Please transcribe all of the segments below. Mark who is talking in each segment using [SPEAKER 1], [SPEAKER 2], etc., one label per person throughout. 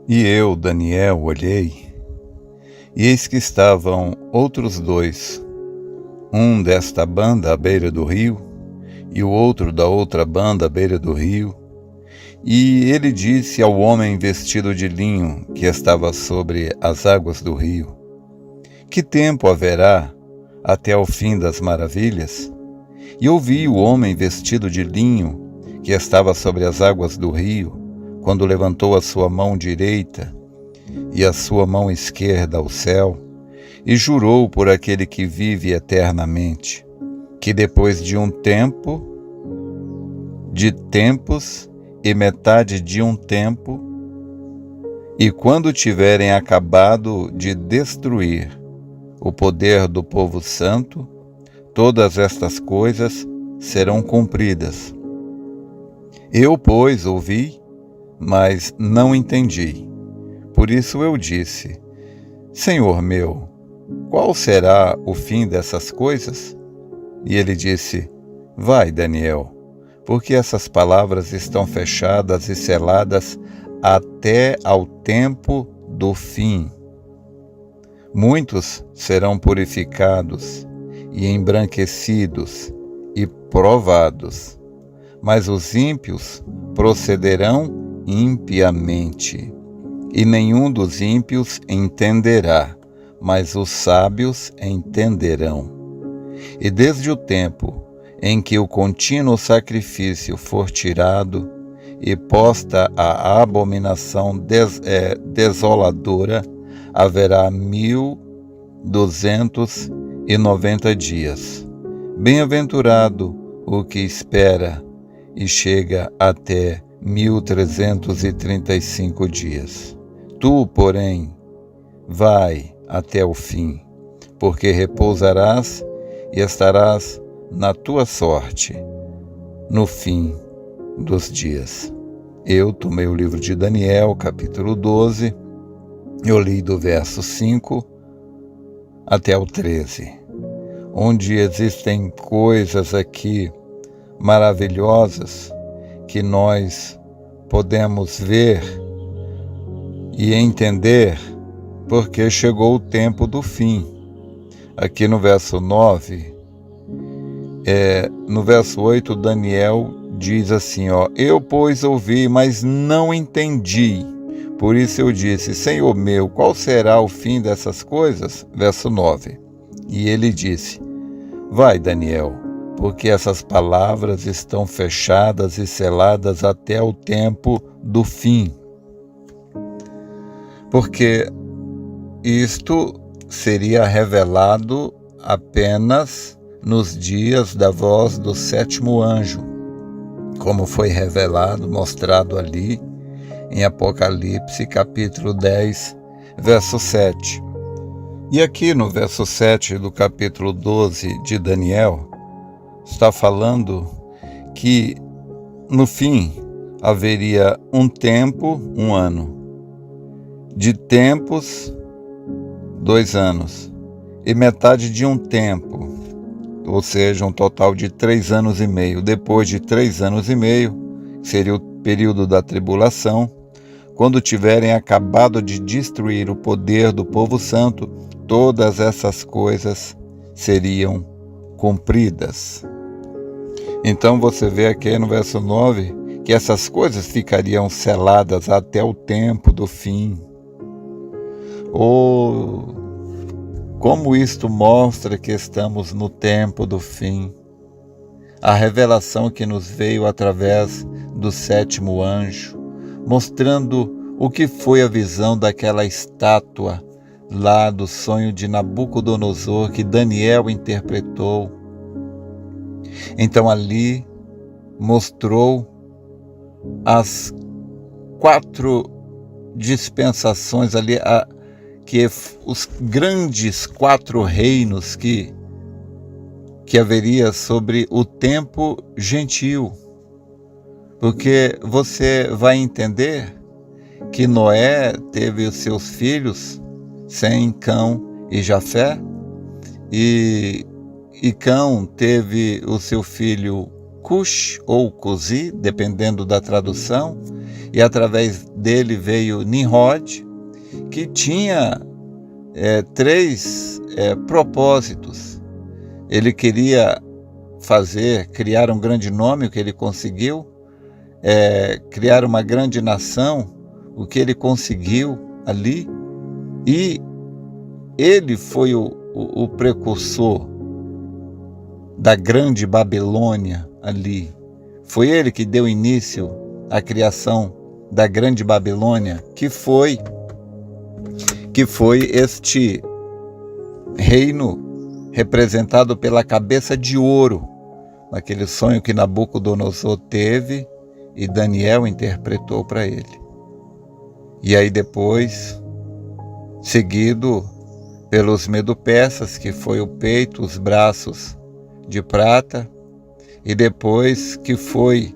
[SPEAKER 1] E eu, Daniel, olhei, e eis que estavam outros dois, um desta banda à beira do rio, e o outro da outra banda à beira do rio. E ele disse ao homem vestido de linho que estava sobre as águas do rio: Que tempo haverá até ao fim das maravilhas? E ouvi o homem vestido de linho que estava sobre as águas do rio, quando levantou a sua mão direita e a sua mão esquerda ao céu, e jurou por aquele que vive eternamente, que depois de um tempo, de tempos e metade de um tempo, e quando tiverem acabado de destruir o poder do povo santo, todas estas coisas serão cumpridas. Eu, pois, ouvi, mas não entendi. Por isso eu disse: Senhor meu, qual será o fim dessas coisas? E ele disse: Vai, Daniel, porque essas palavras estão fechadas e seladas até ao tempo do fim. Muitos serão purificados e embranquecidos e provados, mas os ímpios procederão impiamente. E nenhum dos ímpios entenderá, mas os sábios entenderão. E desde o tempo em que o contínuo sacrifício for tirado e posta a abominação desoladora, haverá 1290 dias. Bem-aventurado o que espera e chega até 1335 dias. Tu, porém, vai até o fim, porque repousarás e estarás na tua sorte, no fim dos dias. Eu tomei o livro de Daniel, capítulo 12, eu li do verso 5 até o 13, onde existem coisas aqui maravilhosas que nós podemos ver e entender, porque chegou o tempo do fim. Aqui no verso 9, no verso 8, Daniel diz assim, eu, pois, ouvi, mas não entendi. Por isso eu disse, Senhor meu, qual será o fim dessas coisas? Verso 9. E ele disse, vai, Daniel, porque essas palavras estão fechadas e seladas até o tempo do fim. Porque isto seria revelado apenas nos dias da voz do sétimo anjo, como foi revelado, mostrado ali em Apocalipse, capítulo 10, verso 7. E aqui no verso 7 do capítulo 12 de Daniel, está falando que no fim haveria um tempo, um ano, de tempos, 2 anos, e metade de um tempo, ou seja, um total de 3 anos e meio. Depois de 3 anos e meio, seria o período da tribulação, quando tiverem acabado de destruir o poder do povo santo, todas essas coisas seriam cumpridas. Então você vê aqui no verso 9 que essas coisas ficariam seladas até o tempo do fim. Como isto mostra que estamos no tempo do fim. A revelação que nos veio através do sétimo anjo, mostrando o que foi a visão daquela estátua lá do sonho de Nabucodonosor que Daniel interpretou. Então ali mostrou as 4 dispensações ali, que os grandes 4 reinos que haveria sobre o tempo gentil. Porque você vai entender que Noé teve os seus filhos, Sem, Cão e Jafé, e Cão teve o seu filho Cush ou Cusi, dependendo da tradução, e através dele veio Nimrod, que tinha três propósitos. Ele queria criar um grande nome, o que ele conseguiu, criar uma grande nação, o que ele conseguiu ali, e ele foi o precursor da grande Babilônia ali. Foi ele que deu início à criação da grande Babilônia, que foi este reino representado pela cabeça de ouro, naquele sonho que Nabucodonosor teve e Daniel interpretou para ele. E aí depois, seguido pelos medo-persas, que foi o peito, os braços de prata, e depois que foi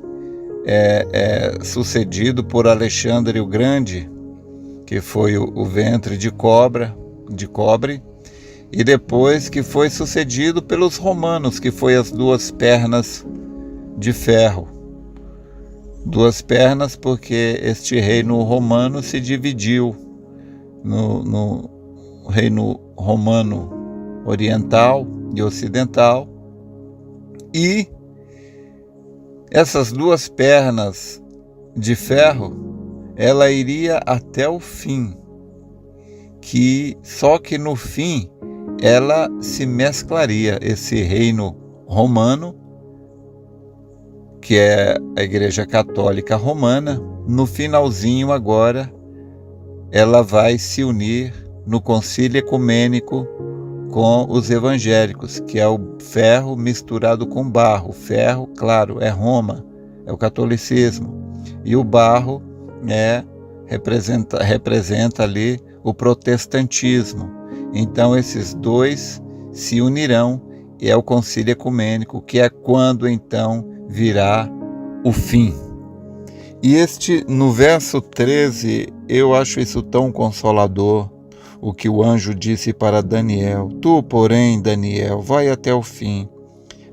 [SPEAKER 1] sucedido por Alexandre o Grande, que foi o ventre de cobre, e depois que foi sucedido pelos romanos, que foi as duas pernas de ferro. Duas pernas porque este reino romano se dividiu no reino romano oriental e ocidental, e essas duas pernas de ferro, ela iria até o fim, só que no fim ela se mesclaria, esse reino romano, que é a Igreja Católica Romana, no finalzinho agora, ela vai se unir no concílio ecumênico com os evangélicos, que é o ferro misturado com barro. O ferro, claro, é Roma, é o catolicismo, e o barro representa ali o protestantismo. Então esses dois se unirão e é o concílio ecumênico, que é quando então virá o fim. E no verso 13, eu acho isso tão consolador, o que o anjo disse para Daniel: Tu, porém, Daniel, vai até o fim,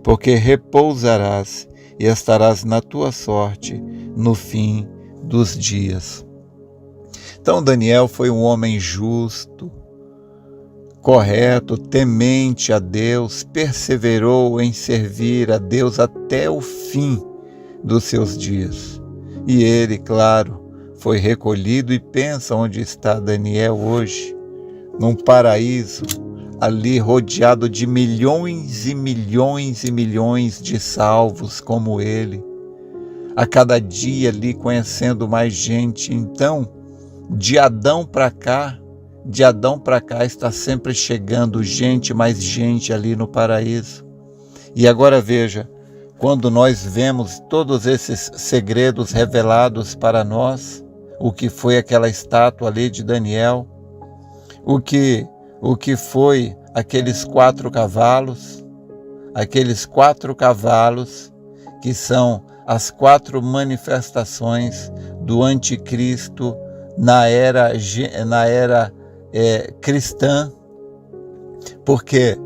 [SPEAKER 1] porque repousarás e estarás na tua sorte no fim dos dias. Então Daniel foi um homem justo, correto, temente a Deus, perseverou em servir a Deus até o fim dos seus dias. E ele, claro, foi recolhido, e pensa onde está Daniel hoje, num paraíso, ali rodeado de milhões e milhões e milhões de salvos como ele, a cada dia ali conhecendo mais gente. Então, de Adão para cá está sempre chegando mais gente ali no paraíso. E agora veja, quando nós vemos todos esses segredos revelados para nós, o que foi aquela estátua ali de Daniel, o que foi aqueles 4 cavalos, que são as 4 manifestações do anticristo na era cristã, porque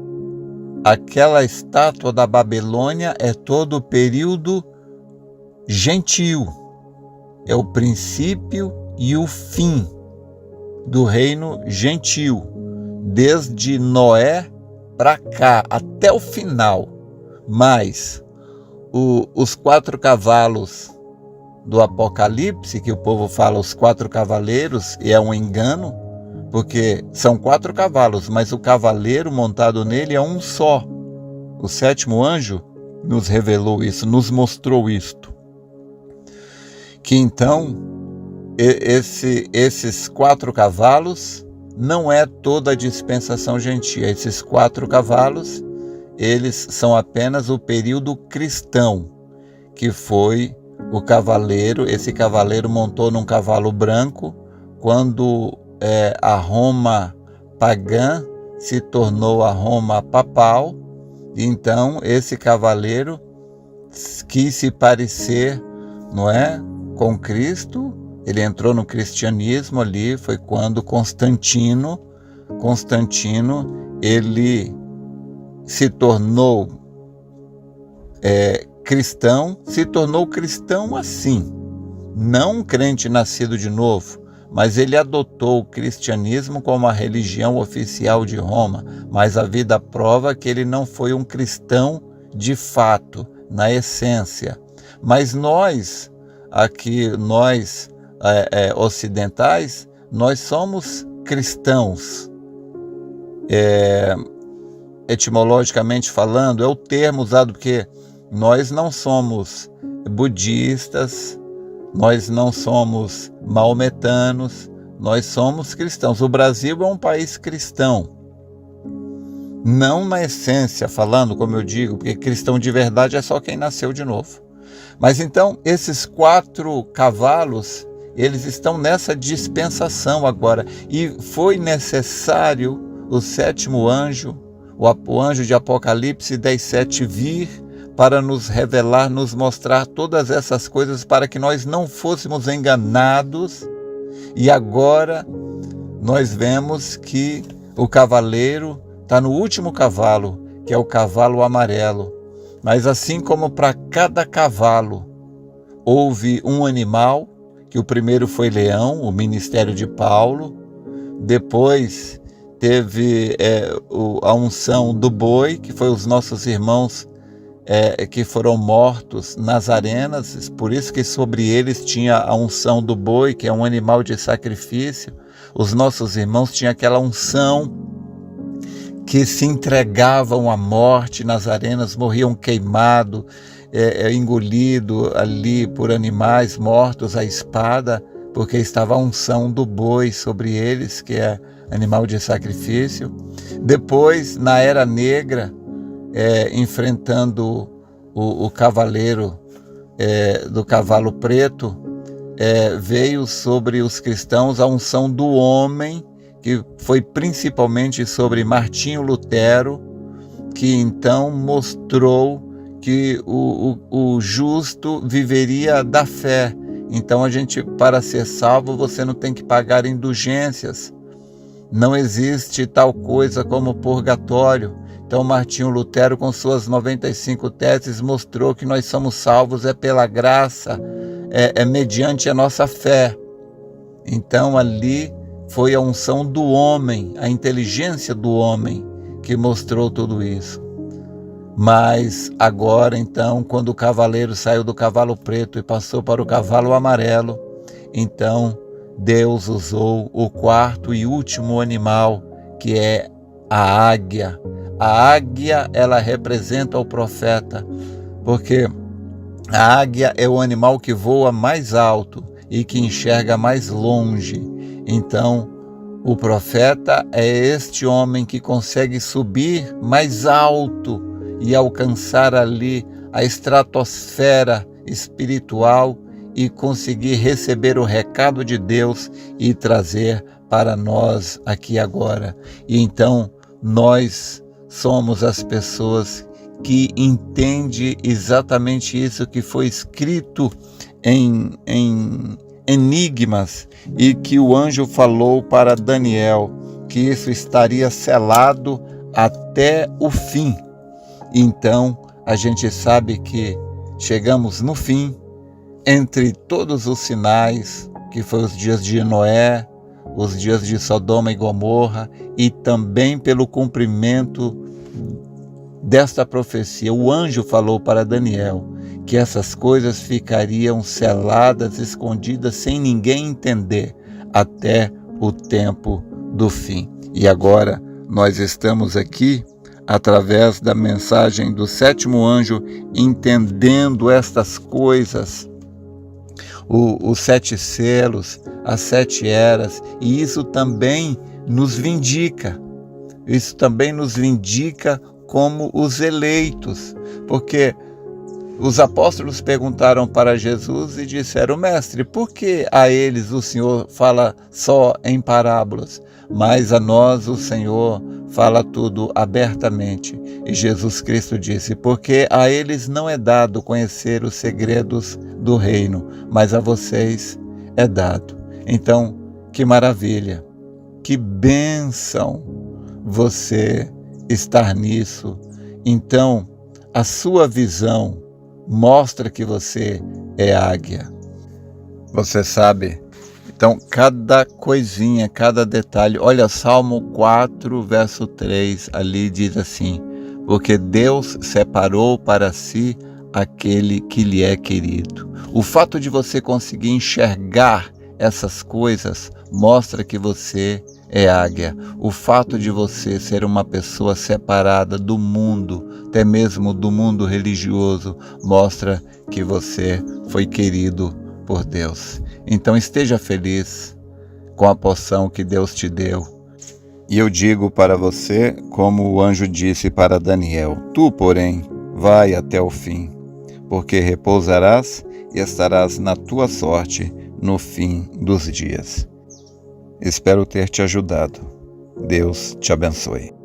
[SPEAKER 1] aquela estátua da Babilônia é todo o período gentil, é o princípio e o fim do reino gentil, desde Noé para cá, até o final. Mas os 4 cavalos do Apocalipse, que o povo fala os 4 cavaleiros, e é um engano, porque são 4 cavalos, mas o cavaleiro montado nele é um só. O 7º anjo nos revelou isso, nos mostrou isto. Que então, esses 4 cavalos não é toda a dispensação gentil. Esses 4 cavalos, eles são apenas o período cristão, que foi o cavaleiro. Esse cavaleiro montou num cavalo branco, quando a Roma pagã se tornou a Roma papal. Então esse cavaleiro quis se parecer, não é, com Cristo. Ele entrou no cristianismo ali, foi quando Constantino ele se tornou cristão se tornou cristão assim, não um crente nascido de novo, mas ele adotou o cristianismo como a religião oficial de Roma, mas a vida prova que ele não foi um cristão de fato, na essência. Mas nós, ocidentais, nós somos cristãos. Etimologicamente falando, é o termo usado porque nós não somos budistas, nós não somos maometanos, nós somos cristãos. O Brasil é um país cristão. Não na essência falando, como eu digo, porque cristão de verdade é só quem nasceu de novo. Mas então, esses 4 cavalos, eles estão nessa dispensação agora. E foi necessário o 7º anjo, o anjo de Apocalipse 10:7 vir para nos revelar, nos mostrar todas essas coisas para que nós não fôssemos enganados. E agora nós vemos que o cavaleiro está no último cavalo, que é o cavalo amarelo. Mas assim como para cada cavalo houve um animal, que o primeiro foi leão, o ministério de Paulo, depois teve a unção do boi, que foi os nossos irmãos que foram mortos nas arenas, por isso que sobre eles tinha a unção do boi, que é um animal de sacrifício. Os nossos irmãos tinham aquela unção que se entregavam à morte nas arenas, morriam queimados, engolidos ali por animais mortos à espada, porque estava a unção do boi sobre eles, que é animal de sacrifício. Depois, na Era Negra, enfrentando o cavaleiro do cavalo preto, veio sobre os cristãos a unção do homem, que foi principalmente sobre Martinho Lutero, que então mostrou que o justo viveria da fé. Então para ser salvo, você não tem que pagar indulgências. Não existe tal coisa como purgatório. Então Martinho Lutero, com suas 95 teses, mostrou que nós somos salvos pela graça, mediante a nossa fé. Então ali foi a unção do homem, a inteligência do homem que mostrou tudo isso. Mas agora então, quando o cavaleiro saiu do cavalo preto e passou para o cavalo amarelo, então Deus usou o 4º e último animal, que é a águia. A águia, ela representa o profeta, porque a águia é o animal que voa mais alto e que enxerga mais longe. Então, o profeta é este homem que consegue subir mais alto e alcançar ali a estratosfera espiritual e conseguir receber o recado de Deus e trazer para nós aqui agora. E então, nós somos as pessoas que entendem exatamente isso que foi escrito em enigmas, e que o anjo falou para Daniel, que isso estaria selado até o fim. Então, a gente sabe que chegamos no fim, entre todos os sinais, que foi os dias de Noé, os dias de Sodoma e Gomorra, e também pelo cumprimento desta profecia. O anjo falou para Daniel que essas coisas ficariam seladas, escondidas, sem ninguém entender, até o tempo do fim. E agora nós estamos aqui, através da mensagem do 7º anjo, entendendo estas coisas, os 7 selos, as 7 eras, e isso também nos vindica. Isso também nos vindica como os eleitos, porque os apóstolos perguntaram para Jesus e disseram: Mestre, por que a eles o Senhor fala só em parábolas, mas a nós o Senhor fala tudo abertamente? E Jesus Cristo disse: porque a eles não é dado conhecer os segredos do reino, mas a vocês é dado. Então, que maravilha, que bênção você estar nisso. Então, a sua visão Mostra que você é águia. Você sabe? Então, cada coisinha, cada detalhe. Olha, Salmo 4, verso 3, ali diz assim: porque Deus separou para si aquele que lhe é querido. O fato de você conseguir enxergar essas coisas mostra que você é águia. O fato de você ser uma pessoa separada do mundo, até mesmo do mundo religioso, mostra que você foi querido por Deus. Então esteja feliz com a porção que Deus te deu. E eu digo para você, como o anjo disse para Daniel: tu, porém, vai até o fim, porque repousarás e estarás na tua sorte no fim dos dias. Espero ter te ajudado. Deus te abençoe.